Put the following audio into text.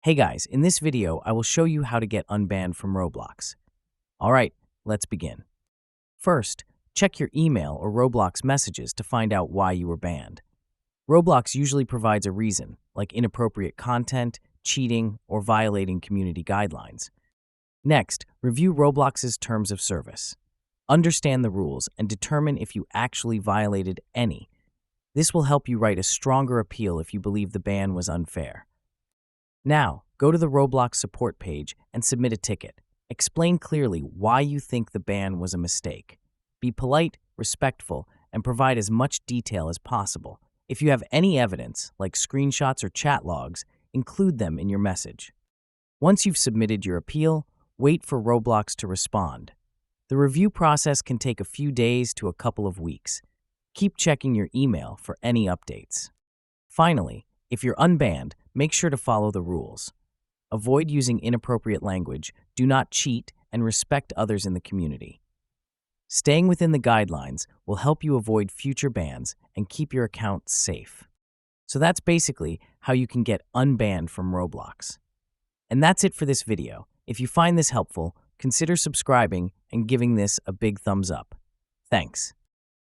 Hey guys, in this video, I will show you how to get unbanned from Roblox. Alright, let's begin. First, check your email or Roblox messages to find out why you were banned. Roblox usually provides a reason, like inappropriate content, cheating, or violating community guidelines. Next, review Roblox's terms of service. Understand the rules and determine if you actually violated any. This will help you write a stronger appeal if you believe the ban was unfair. Now, go to the Roblox support page and submit a ticket. Explain clearly why you think the ban was a mistake. Be polite, respectful, and provide as much detail as possible. If you have any evidence, like screenshots or chat logs, include them in your message. Once you've submitted your appeal, wait for Roblox to respond. The review process can take a few days to a couple of weeks. Keep checking your email for any updates. Finally, if you're unbanned, make sure to follow the rules. Avoid using inappropriate language, do not cheat, and respect others in the community. Staying within the guidelines will help you avoid future bans and keep your account safe. So that's basically how you can get unbanned from Roblox. And that's it for this video. If you find this helpful, consider subscribing and giving this a big thumbs up. Thanks.